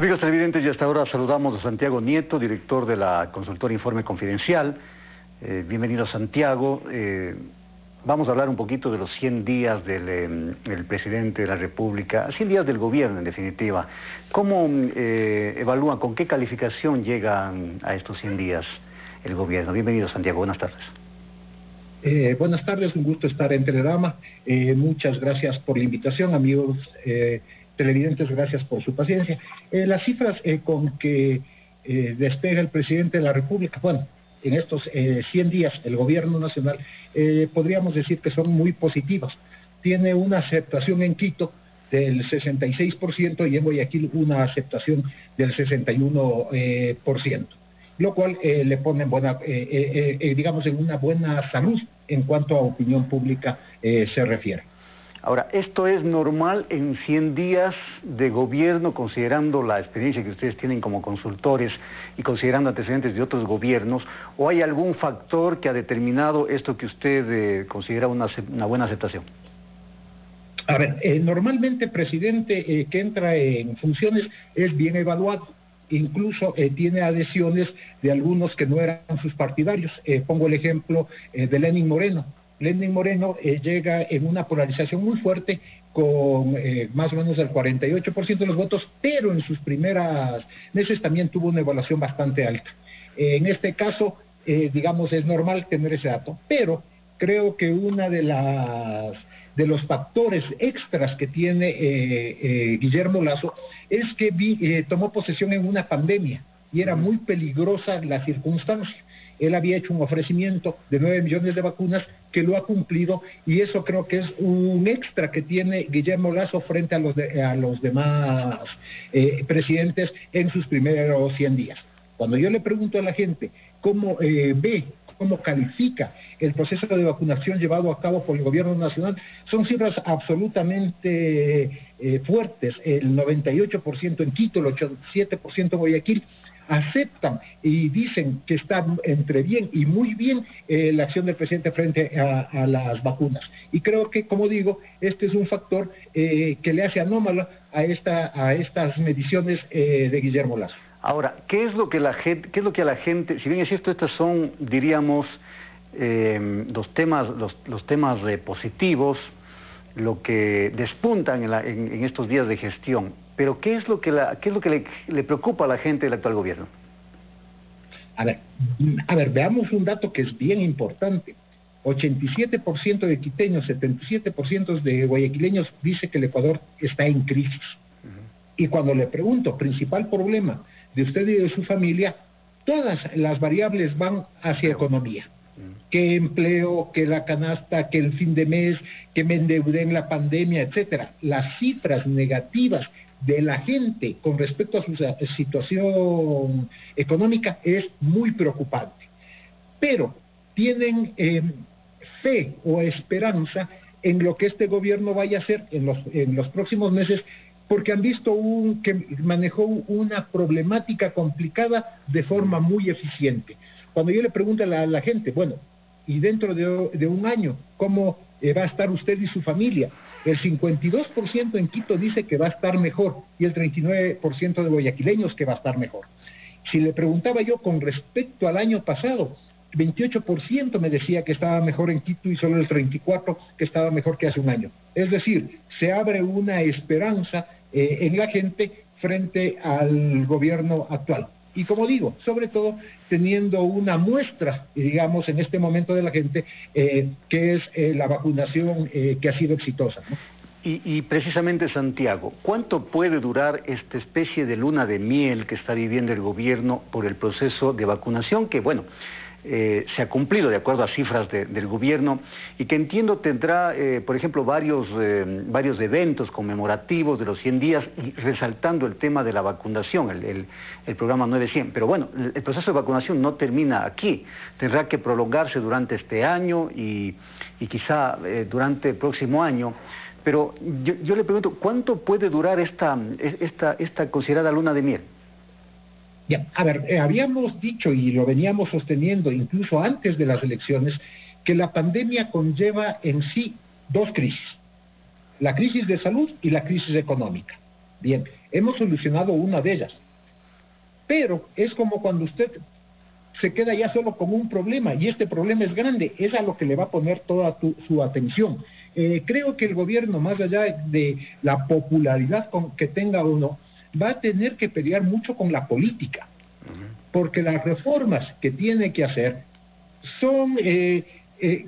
Amigos televidentes, y hasta ahora saludamos a Santiago Nieto, director de la consultora Informe Confidencial. Bienvenido, Santiago. Vamos a hablar un poquito de los 100 días del presidente de la República, 100 días del gobierno, en definitiva. ¿Cómo evalúan, con qué calificación llegan a estos 100 días el gobierno? Bienvenido, Santiago. Buenas tardes. Buenas tardes, un gusto estar en Teledrama. Muchas gracias por la invitación, amigos televidentes, gracias por su paciencia. Las cifras con que despega el presidente de la República, bueno, en estos 100 días el gobierno nacional, podríamos decir que son muy positivas. Tiene una aceptación en Quito del 66% y en Guayaquil una aceptación del 61%. Lo cual le pone digamos, en una buena salud en cuanto a opinión pública se refiere. Ahora, ¿esto es normal en 100 días de gobierno, considerando la experiencia que ustedes tienen como consultores y considerando antecedentes de otros gobiernos, o hay algún factor que ha determinado esto que usted considera una buena aceptación? A ver, normalmente el presidente que entra en funciones es bien evaluado. Incluso tiene adhesiones de algunos que no eran sus partidarios. Pongo el ejemplo de Lenín Moreno. Lenín Moreno llega en una polarización muy fuerte con más o menos el 48% de los votos, pero en sus primeros meses también tuvo una evaluación bastante alta. En este caso, digamos, es normal tener ese dato, pero creo que una de los factores extras que tiene Guillermo Lasso es que tomó posesión en una pandemia y era muy peligrosa la circunstancia. Él había hecho un ofrecimiento de 9 millones de vacunas que lo ha cumplido, y eso creo que es un extra que tiene Guillermo Lasso frente a los demás presidentes en sus primeros 100 días. Cuando yo le pregunto a la gente cómo cómo califica el proceso de vacunación llevado a cabo por el gobierno nacional, son cifras absolutamente fuertes. El 98% en Quito, el 87% en Guayaquil, aceptan y dicen que está entre bien y muy bien la acción del presidente frente a las vacunas. Y creo que, como digo, este es un factor que le hace anómalo a estas mediciones de Guillermo Lasso. Ahora, ¿qué es lo que a la gente, si bien es cierto, estos son, diríamos, los temas positivos, lo que despuntan en estos días de gestión, pero ¿qué es lo que le preocupa a la gente del actual gobierno? A ver, veamos un dato que es bien importante. 87% de quiteños, 77% de guayaquileños dice que el Ecuador está en crisis. Y cuando le pregunto, principal problema de usted y de su familia, todas las variables van hacia economía. Que empleo, que la canasta, que el fin de mes, que me endeudé en la pandemia, etcétera. Las cifras negativas de la gente con respecto a su situación económica es muy preocupante. Pero tienen fe o esperanza en lo que este gobierno vaya a hacer en los próximos meses, porque han visto que manejó una problemática complicada de forma muy eficiente. Cuando yo le pregunto a la gente, bueno, y dentro de un año, ¿cómo va a estar usted y su familia? El 52% en Quito dice que va a estar mejor y el 39% de guayaquileños que va a estar mejor. Si le preguntaba yo con respecto al año pasado, 28% me decía que estaba mejor en Quito y solo el 34% que estaba mejor que hace un año. Es decir, se abre una esperanza en la gente frente al gobierno actual. Y como digo, sobre todo teniendo una muestra, digamos, en este momento de la gente, que es la vacunación que ha sido exitosa, ¿no? Y precisamente, Santiago, ¿cuánto puede durar esta especie de luna de miel que está viviendo el gobierno por el proceso de vacunación? Que, bueno, se ha cumplido de acuerdo a cifras del gobierno y que entiendo tendrá, por ejemplo, varios eventos conmemorativos de los 100 días y resaltando el tema de la vacunación, el programa 900. Pero bueno, el proceso de vacunación no termina aquí, tendrá que prolongarse durante este año y quizá durante el próximo año. Pero yo le pregunto, ¿cuánto puede durar esta considerada luna de miel? Ya, a ver, habíamos dicho y lo veníamos sosteniendo incluso antes de las elecciones, que la pandemia conlleva en sí dos crisis: la crisis de salud y la crisis económica. Bien, hemos solucionado una de ellas, pero es como cuando usted se queda ya solo con un problema, y este problema es grande, es a lo que le va a poner toda su atención. Creo que el gobierno, más allá de la popularidad que tenga o no, va a tener que pelear mucho con la política, porque las reformas que tiene que hacer son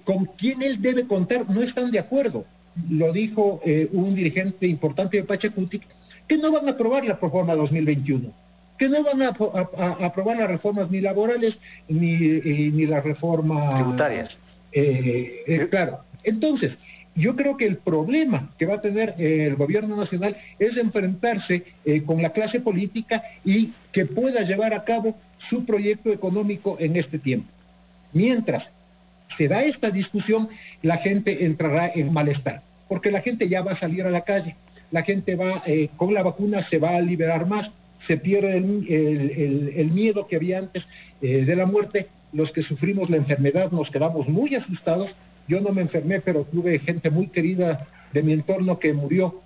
con quien él debe contar, no están de acuerdo. Lo dijo un dirigente importante de Pachacuti, que no van a aprobar la reforma 2021, que no van a aprobar las reformas ni laborales ni las reformas tributarias. Claro. Entonces, yo creo que el problema que va a tener el gobierno nacional es enfrentarse con la clase política y que pueda llevar a cabo su proyecto económico en este tiempo. Mientras se da esta discusión, la gente entrará en malestar, porque la gente ya va a salir a la calle, la gente va, con la vacuna se va a liberar más, se pierde el miedo que había antes de la muerte. Los que sufrimos la enfermedad nos quedamos muy asustados. Yo no me enfermé, pero tuve gente muy querida de mi entorno que murió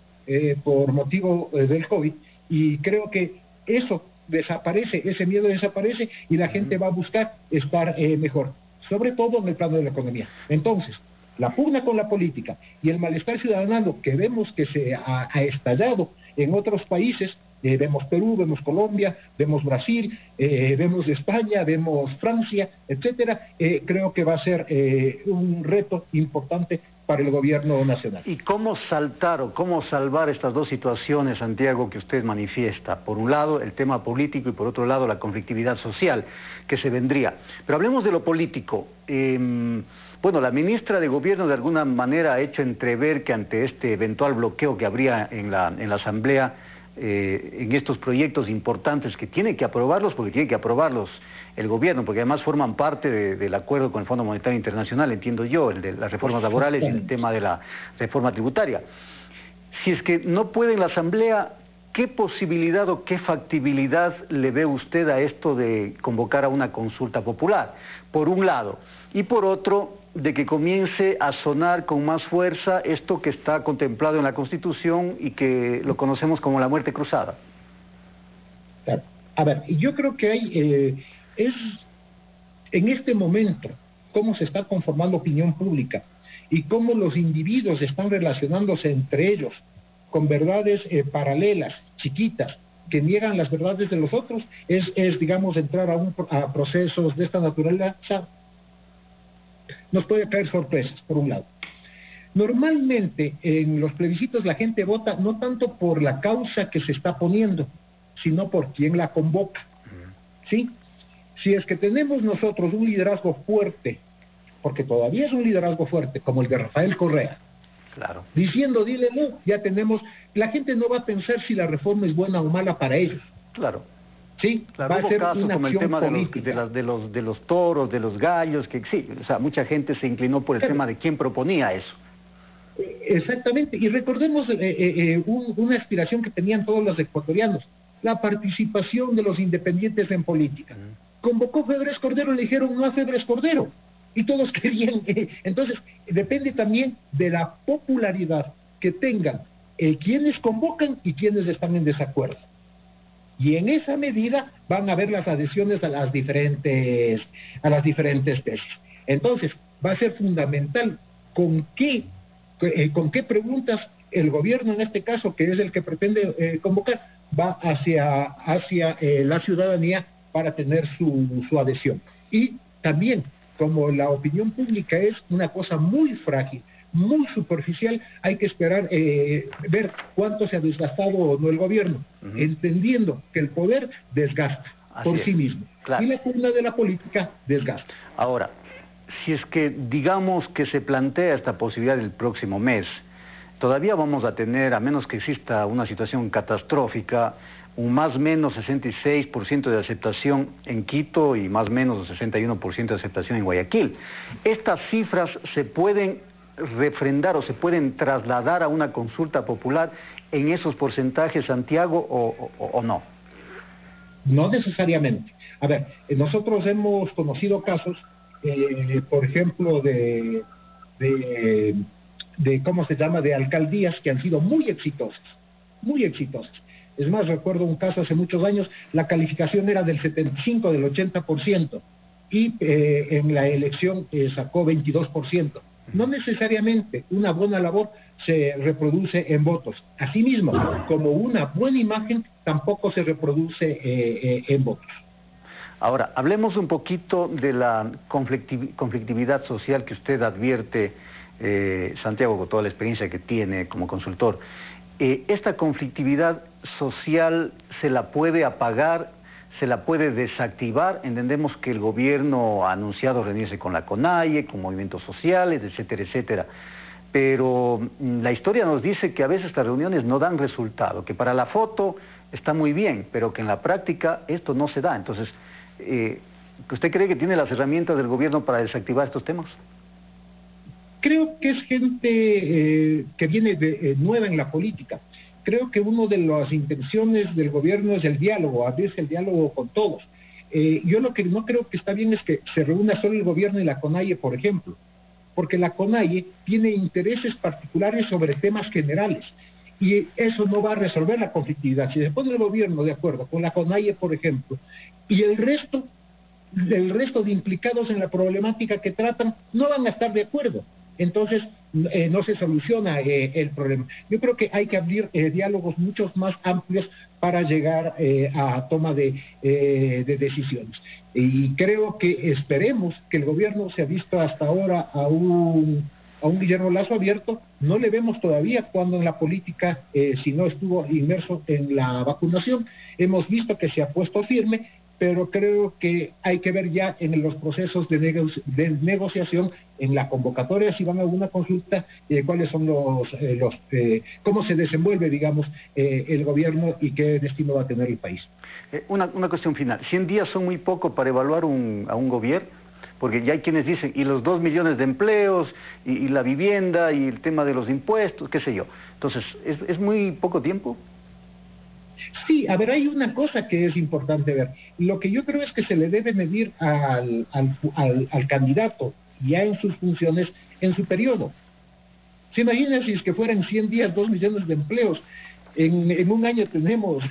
por motivo del COVID, y creo que eso desaparece, ese miedo desaparece y la gente va a buscar estar mejor, sobre todo en el plano de la economía. Entonces, la pugna con la política y el malestar ciudadano que vemos que se ha estallado en otros países, vemos Perú, vemos Colombia, vemos Brasil, vemos España, vemos Francia, etcétera, creo que va a ser un reto importante para el gobierno nacional. ¿Y cómo saltar o cómo salvar estas dos situaciones, Santiago, que usted manifiesta? Por un lado, el tema político y por otro lado, la conflictividad social que se vendría. Pero hablemos de lo político. Bueno, la ministra de Gobierno de alguna manera ha hecho entrever que ante este eventual bloqueo que habría en la Asamblea, en estos proyectos importantes que tiene que aprobarlos, porque tiene que aprobarlos el gobierno, porque además forman parte del acuerdo con el Fondo Monetario Internacional, entiendo yo, el de las reformas laborales y el tema de la reforma tributaria. Si es que no puede en la Asamblea, ¿qué posibilidad o qué factibilidad le ve usted a esto de convocar a una consulta popular? Por un lado. Y por otro, de que comience a sonar con más fuerza esto que está contemplado en la Constitución y que lo conocemos como la muerte cruzada. Claro. A ver, yo creo que hay, es en este momento cómo se está conformando opinión pública y cómo los individuos están relacionándose entre ellos con verdades paralelas, chiquitas, que niegan las verdades de los otros, es digamos, entrar a procesos de esta naturaleza. Nos puede caer sorpresas, por un lado. Normalmente en los plebiscitos la gente vota no tanto por la causa que se está poniendo, sino por quién la convoca. ¿Sí? Si es que tenemos nosotros un liderazgo fuerte, porque todavía es un liderazgo fuerte, como el de Rafael Correa, claro, diciendo, dile no, ya tenemos, la gente no va a pensar si la reforma es buena o mala para ellos. Claro. Sí, claro, va a ser casos una como el tema política. de los toros, de los gallos, que sí, o sea, mucha gente se inclinó por el tema de quién proponía eso. Exactamente, y recordemos una aspiración que tenían todos los ecuatorianos, la participación de los independientes en política. Convocó Febres Cordero y le dijeron no a Febres Cordero, y todos querían. Entonces, depende también de la popularidad que tengan quienes convocan y quienes están en desacuerdo. Y en esa medida van a ver las adhesiones a las diferentes tesis. Entonces, va a ser fundamental con qué preguntas el gobierno, en este caso, que es el que pretende convocar, va hacia la ciudadanía para tener su adhesión. Y también, como la opinión pública es una cosa muy frágil, muy superficial, hay que esperar ver cuánto se ha desgastado o no el gobierno, entendiendo que el poder desgasta por sí mismo, claro, y la pugna de la política desgasta. Ahora, si es que digamos que se plantea esta posibilidad del próximo mes, todavía vamos a tener, a menos que exista una situación catastrófica, un más o menos 66% de aceptación en Quito y más o menos 61% de aceptación en Guayaquil. ¿Estas cifras se pueden refrendar o se pueden trasladar a una consulta popular en esos porcentajes, Santiago, o no? No necesariamente. A ver, nosotros hemos conocido casos, por ejemplo, de ¿cómo se llama?, de alcaldías que han sido muy exitosas, Es más, recuerdo un caso hace muchos años, la calificación era del 75, del 80%, y en la elección sacó 22%. No necesariamente una buena labor se reproduce en votos. Asimismo, como una buena imagen tampoco se reproduce en votos. Ahora, hablemos un poquito de la conflictividad social que usted advierte, Santiago, con toda la experiencia que tiene como consultor. ¿Esta conflictividad social se la puede apagar, se la puede desactivar? Entendemos que el gobierno ha anunciado reunirse con la CONAIE, con movimientos sociales, etcétera, etcétera. Pero la historia nos dice que a veces estas reuniones no dan resultado, que para la foto está muy bien, pero que en la práctica esto no se da. Entonces, ¿usted cree que tiene las herramientas del gobierno para desactivar estos temas? Creo que es gente que viene nueva en la política. Creo que una de las intenciones del gobierno es el diálogo, abrirse el diálogo con todos. Yo lo que no creo que está bien es que se reúna solo el gobierno y la CONAIE, por ejemplo, porque la CONAIE tiene intereses particulares sobre temas generales y eso no va a resolver la conflictividad. Si se pone el gobierno de acuerdo con la CONAIE, por ejemplo, y el resto de implicados en la problemática que tratan no van a estar de acuerdo, entonces no se soluciona el problema. Yo creo que hay que abrir diálogos muchos más amplios para llegar a toma de decisiones. Y creo que esperemos que el gobierno se ha visto hasta ahora a un Guillermo Lasso abierto. No le vemos todavía cuando en la política, si no estuvo inmerso en la vacunación, hemos visto que se ha puesto firme, pero creo que hay que ver ya en los procesos de negociación, en la convocatoria, si van a alguna consulta, cuáles son cómo se desenvuelve, digamos, el gobierno y qué destino va a tener el país. Una cuestión final. 100 días son muy poco para evaluar a un gobierno, porque ya hay quienes dicen, y los 2 millones de empleos, y la vivienda, y el tema de los impuestos, qué sé yo. Entonces, ¿es muy poco tiempo? Sí, a ver, hay una cosa que es importante ver. Lo que yo creo es que se le debe medir al candidato ya en sus funciones, en su periodo. ¿Se imaginan si es que fueran 100 días, 2 millones de empleos? En un año tenemos...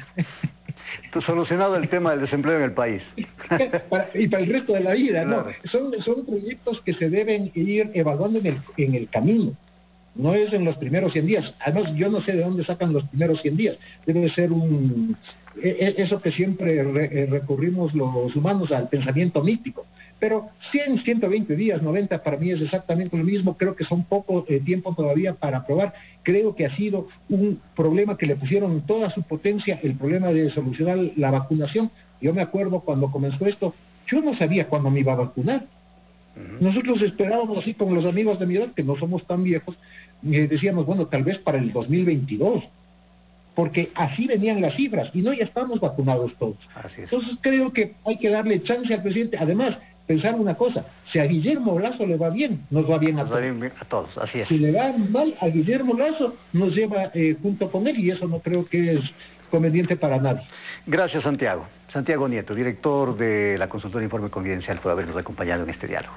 Solucionado el tema del desempleo en el país. y para el resto de la vida, claro. No. Son proyectos que se deben ir evaluando en el camino. No es en los primeros 100 días. Además, yo no sé de dónde sacan los primeros 100 días. Debe ser eso que siempre recurrimos los humanos al pensamiento mítico. Pero 100, 120 días, 90, para mí es exactamente lo mismo. Creo que son poco tiempo todavía para aprobar. Creo que ha sido un problema que le pusieron toda su potencia, el problema de solucionar la vacunación. Yo me acuerdo cuando comenzó esto, yo no sabía cuándo me iba a vacunar. Nosotros esperábamos así con los amigos de mi edad, que no somos tan viejos, decíamos, bueno, tal vez para el 2022, porque así venían las cifras, y no, ya estamos vacunados todos. Así es. Entonces creo que hay que darle chance al presidente. Además, pensar una cosa, si a Guillermo Lasso le va bien, nos va bien a todos. Nos va bien a todos, así es. Si le va mal a Guillermo Lasso, nos lleva junto con él, y eso no creo que es conveniente para nadie. Gracias, Santiago. Santiago Nieto, director de la consultora Informe Confidencial, por habernos acompañado en este diálogo.